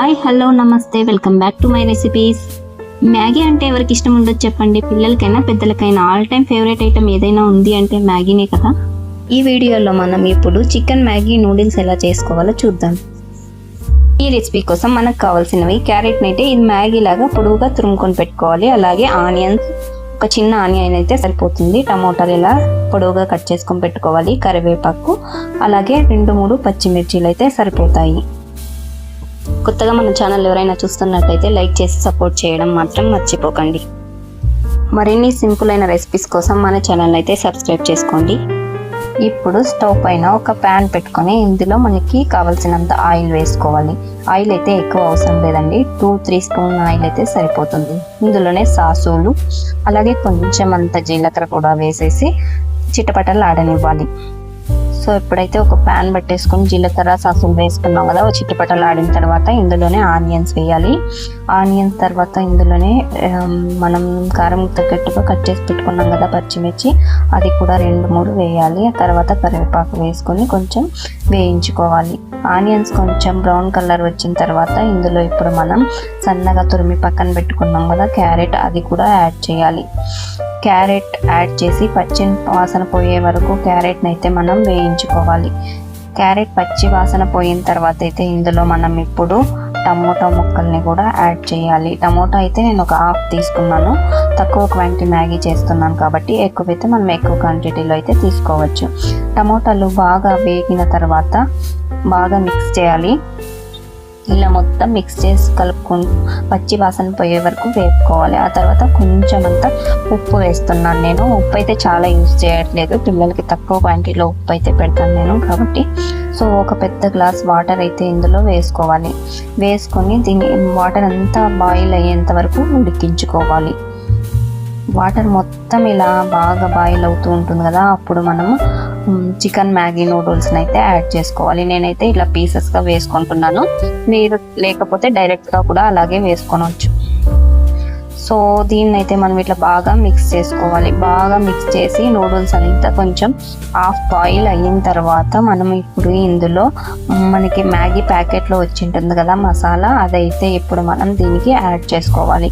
Hi hello నమస్తే welcome back to my recipes. Maggi అంటే ఎవరికి ఇష్టం ఉండదు చెప్పండి? పిల్లలకైనా పెద్దలకైనా ఆల్ టైమ్ ఫేవరెట్ ఐటమ్ ఏదైనా ఉంది అంటే మ్యాగీనే కదా. ఈ వీడియోలో మనం ఇప్పుడు చికెన్ మ్యాగీ నూడిల్స్ ఎలా చేసుకోవాలో చూద్దాం. ఈ రెసిపీ కోసం మనకు కావాల్సినవి క్యారెట్ అయితే ఇది మ్యాగీ లాగా పొడవుగా తురుముకొని పెట్టుకోవాలి. అలాగే ఆనియన్స్, ఒక చిన్న ఆనియన్ అయితే సరిపోతుంది. టమోటాలు ఇలా పొడవుగా కట్ చేసుకొని పెట్టుకోవాలి. కరివేపాకు, అలాగే 2-3 పచ్చిమిర్చీలు అయితే సరిపోతాయి. కొత్తగా మన ఛానల్ ఎవరైనా చూస్తున్నట్టయితే లైక్ చేసి సపోర్ట్ చేయడం మాత్రం మర్చిపోకండి. మరిన్ని సింపుల్ అయిన రెసిపీస్ కోసం మన ఛానల్ అయితే సబ్స్క్రైబ్ చేసుకోండి. ఇప్పుడు స్టవ్ పైన ఒక ప్యాన్ పెట్టుకొని ఇందులో మనకి కావాల్సినంత ఆయిల్ వేసుకోవాలి. ఆయిల్ అయితే ఎక్కువ అవసరం లేదండి, 2-3 స్పూన్ ఆయిల్ అయితే సరిపోతుంది. ఇందులోనే సాసులు, అలాగే కొంచెం అంత జీలకర్ర కూడా వేసేసి చిటపటలు ఆడనివ్వాలి. సో ఇప్పుడైతే ఒక ప్యాన్ పెట్టేసుకొని జీలకర్ర సాసులు వేసుకున్నాం కదా, చిటపటలు ఆడిన తర్వాత ఇందులోనే ఆనియన్స్ వేయాలి. ఆనియన్స్ తర్వాత ఇందులోనే మనం కారం తగ్గట్టుగా కట్ చేసి పెట్టుకున్నాం కదా పచ్చిమిర్చి, అది కూడా 2-3 వేయాలి. ఆ తర్వాత కరివేపాకు వేసుకొని కొంచెం వేయించుకోవాలి. ఆనియన్స్ కొంచెం బ్రౌన్ కలర్ వచ్చిన తర్వాత ఇందులో ఇప్పుడు మనం సన్నగా తురిమి పక్కన పెట్టుకున్నాం కదా క్యారెట్, అది కూడా యాడ్ చేయాలి. క్యారెట్ యాడ్ చేసి పచ్చి వాసన పోయే వరకు క్యారెట్ని అయితే మనం వేయించుకోవాలి. క్యారెట్ పచ్చి వాసన పోయిన తర్వాత అయితే ఇందులో మనం ఇప్పుడు టమోటా ముక్కల్ని కూడా యాడ్ చేయాలి. టమోటా అయితే నేను ఒక హాఫ్ తీసుకున్నాను, తక్కువ క్వాంటిటీ మ్యాగీ చేస్తున్నాను కాబట్టి ఎక్కువైతే మనం ఎక్కువ క్వాంటిటీలో అయితే తీసుకోవచ్చు. టమోటాలు బాగా వేగిన తర్వాత బాగా మిక్స్ చేయాలి. ఇలా మొత్తం మిక్స్ చేసి కలుపుకొని పచ్చి వాసన పోయే వరకు వేపుకోవాలి. ఆ తర్వాత కొంచెం అంతా ఉప్పు వేస్తున్నాను నేను. ఉప్పు అయితే చాలా యూజ్ చేయట్లేదు, పిల్లలకి తక్కువ క్వాంటిటీలో ఉప్పు అయితే పెడతాను నేను కాబట్టి. సో ఒక పెద్ద గ్లాస్ వాటర్ అయితే ఇందులో వేసుకోవాలి. వేసుకొని దీన్ని వాటర్ అంతా బాయిల్ అయ్యేంత వరకు ఉడికించుకోవాలి. వాటర్ మొత్తం ఇలా బాగా బాయిల్ అవుతూ ఉంటుంది కదా, అప్పుడు మనము చికెన్ మ్యాగీ నూడిల్స్ని అయితే యాడ్ చేసుకోవాలి. నేనైతే ఇలా పీసెస్గా వేసుకుంటున్నాను, మీరు లేకపోతే డైరెక్ట్గా కూడా అలాగే వేసుకోవచ్చు. సో దీన్ని అయితే మనం ఇట్లా బాగా మిక్స్ చేసుకోవాలి. బాగా మిక్స్ చేసి నూడిల్స్ అంతా కొంచెం హాఫ్ బాయిల్ అయిన తర్వాత మనం ఇప్పుడు ఇందులో మనకి మ్యాగీ ప్యాకెట్లో వచ్చి ఉంటుంది కదా మసాలా, అదైతే ఇప్పుడు మనం దీనికి యాడ్ చేసుకోవాలి.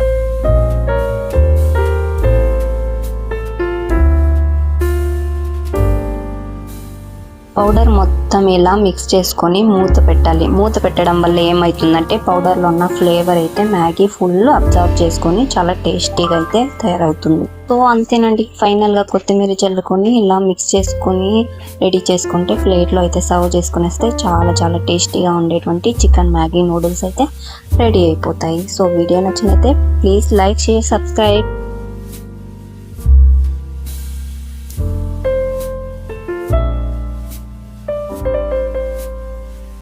పౌడర్ మొత్తం ఇలా మిక్స్ చేసుకొని మూత పెట్టాలి. మూత పెట్టడం వల్ల ఏమవుతుందంటే పౌడర్లో ఉన్న ఫ్లేవర్ అయితే మ్యాగీ ఫుల్ అబ్జర్వ్ చేసుకొని చాలా టేస్టీగా అయితే తయారవుతుంది. సో అంతేనండి, ఫైనల్గా కొత్తిమీర చల్లుకొని ఇలా మిక్స్ చేసుకొని రెడీ చేసుకుంటే ప్లేట్లో అయితే సర్వ్ చేసుకునేస్తే చాలా చాలా టేస్టీగా ఉండేటువంటి చికెన్ మ్యాగీ నూడిల్స్ అయితే రెడీ అయిపోతాయి. సో వీడియో నచ్చినైతే ప్లీజ్ లైక్, షేర్, సబ్స్క్రైబ్.